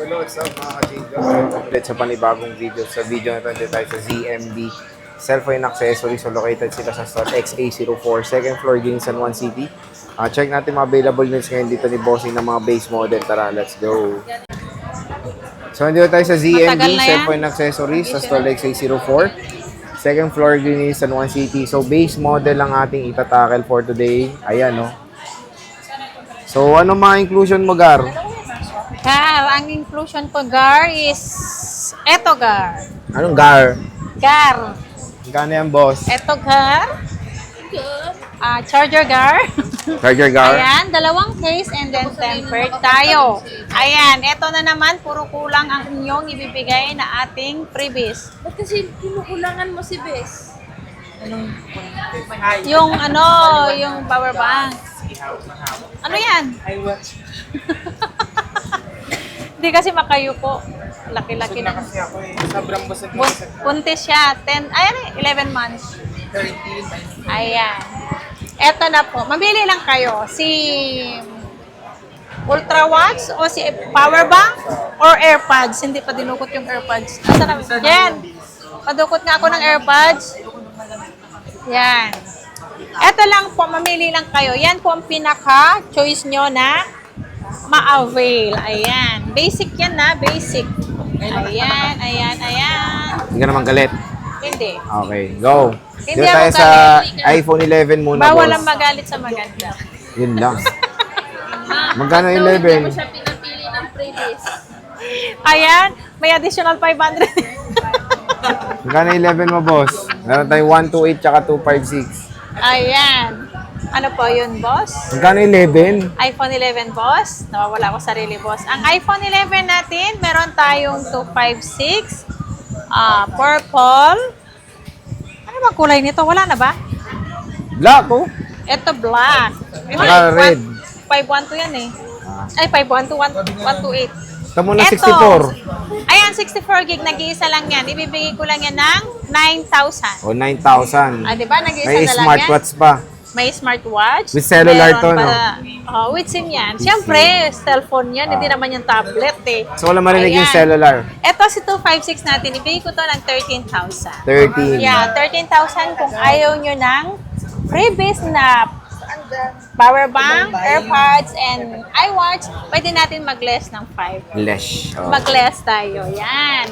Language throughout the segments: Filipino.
Hello, what's up mga ka-Jingo? Welcome ulit sa panibagong video. Sa video na ito, dito tayo sa ZMB Cellphone Accessories. So located sila sa store XA04, second floor din San Juan City. Check natin mga available news ngayon dito ni Bossing ng mga base model. Tara, let's go! So nandito tayo sa ZMB Cellphone Accessories sa store XA04. Second floor din San Juan City. So base model lang ating itatackle for today. Ayan, no? So ano mga inclusion mo, Gar? Gar, ang inclusion ko, Gar, is eto, Gar. Anong Gar? Gar. Gano yan, boss? Eto, Gar. Charger, Gar. Charger Gar? Ayan, dalawang case and then tempered tayo. Ayan, eto na naman, puro kulang ang inyong ibibigay na ating freebies. Ba't kasi kinukulangan mo si Bes? Yung yung power bank. Ano yan? Hindi kasi makayuko. Laki-laki na. Kasi ako eh. Sobrang basag Buntis siya. 11 months. 13. Ayan. Eto na po. Mamili lang kayo. Si Ultra Watch o si Power Bank or AirPods. Hindi pa dinukot yung AirPods. Asa na? Yan. Padukot nga ako ng AirPods. Yan. Eto lang po. Mamili lang kayo. Yan po ang pinaka-choice nyo na ma-avail. Ayan. Basic yan na. Basic. Ayan. Ayan. Ayan. Hindi ka naman galit. Hindi. Okay, go. Hindi Dito tayo ako sa galit. iPhone 11 muna, Bawal boss. ang magalit sa maganda. Yun lang. Magkano Hindi mo 11? siya pinapili ng previous. Ayan. May additional 500. Magkano 11 mo, boss? Meron tayong 128 tsaka 256. Ayan. Ano po yun, boss? Magkano 11? iPhone 11, boss. Nawawala ko sarili, boss. Ang iPhone 11 natin, meron tayong 256, purple. Ano bang kulay nito? Wala na ba? Black, oh. Ito, black. Saka red. 512 yan eh. Ay, 512, 128. Ito muna Eto. 64. Ayan, 64 gig. Nag-iisa lang yan. Ibibigay ko lang yan ng 9,000. O, 9,000. Diba? Nag-iisa May na lang yan. smartwatch pa. May smartwatch. With cellular Meron to, no? With SIM yan. Siyempre, cellphone yan. Hindi naman yung tablet eh. So, wala marinig yung Ayan. cellular. Ito si 256 natin. Ibigay ko to ng 13,000. 13. Yeah, 13,000 kung ayaw nyo ng freebies na power bank, AirPods, and iWatch, pwede natin mag-less ng 5. Lesh. Oh. Mag-less tayo. Yan.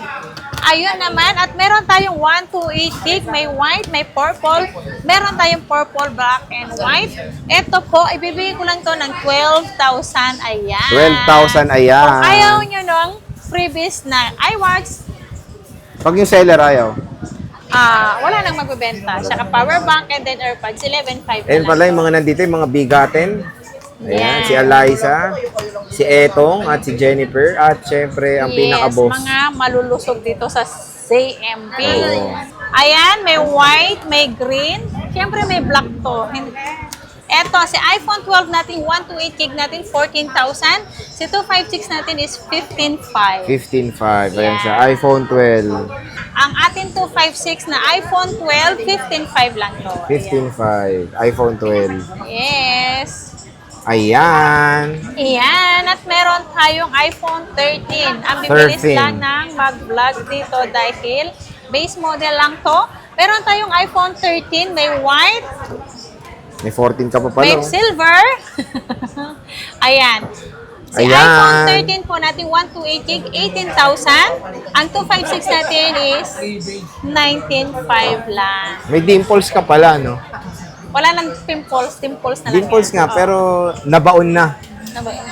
Ayun naman. At meron tayong 128 gig. May white, may purple. Meron tayong purple, black, and white. Ito po, ibibigay ko lang to ng 12,000. Ayan. 12,000, ayan. Kung ayaw nyo ng freebies na iWatch, Pag yung seller ayaw. wala nang magbebenta. Saka power bank and then AirPods, 11,500 Ayun pala yung mga nandito, yung mga bigatin. Ayan, Yan. si Eliza, si Etong, at si Jennifer, at syempre ang pinaka-boss. mga malulusog dito sa CMB. Oo. Ayan, may white, may green. Siyempre may black to. Eto, si iPhone 12 natin, 128 gig natin, 14,000. Si 256 natin is 15,500. 15.5. Ayan Yan. siya, iPhone 12. Ang atin 256 na iPhone 12, 15,500 lang to. 15.5. iPhone 12. Yes. Ayan. Ayan, at meron tayong iPhone 13. Ang bibilis 13. lang ng mag-vlog dito dahil base model lang to. Meron tayong iPhone 13, may white, May 14 ka pa may pala. Oh. silver. Ayan. Si Ayan. iPhone 13 po natin, 128 gig, 18,000. Ang 256 natin is 19,500 lang. May dimples ka pala, no? Wala nang pimples na lang Dimples yan. nga, pero nabaon na. Ano ba yun?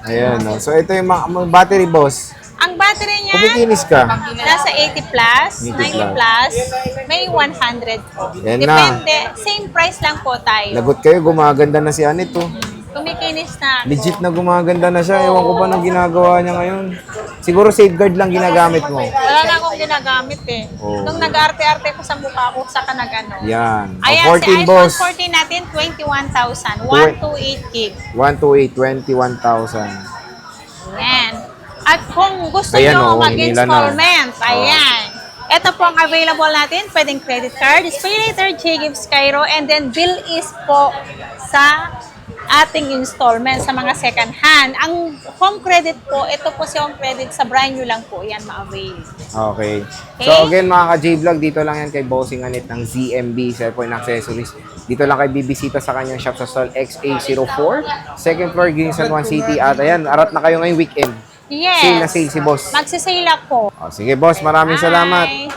Ayan, no? So, ito yung mga battery, boss. Ang battery niya, Kumikinis ka. nasa 80 plus, 80 90 plus, may 100 po. Yan na. Depende. Same price lang po tayo. Lagot kayo, gumaganda na si Anit, oh. Kumikinis na ako. Legit na gumaganda na siya. Ewan ko ba nang ginagawa niya ngayon. Siguro safeguard lang ginagamit mo. Wala na akong ginagamit eh. Oh. Nung nag-arte-arte ko sa mukha ko, saka nag-ano. Yan. O, Ayan, 14, si iPhone boss. 14 natin, 21,000. 128 gig. 128, 21,000. Ayan. At kung gusto Ayan, nyo oh, hinila na. mag-installment, ayan. Ito po ang available natin. Pwedeng credit card, pay later, J-Gives, Cairo, and then bill is po sa ating installment sa mga second hand. Ang home credit po, ito po si home credit sa brand new lang po yan ma-avail. Okay. Okay. So again mga ka-J-Vlog, dito lang yan kay Bossing Anit ng ZMB Cellphone Accessories. Dito lang kayo bibisita sa kanyang shop sa stall XA04, second floor, Green San Juan City. At ayan, arat na kayo ngayong weekend. Yes. Sale na sale si boss. Magsisale ako. O, sige boss, maraming salamat. Bye.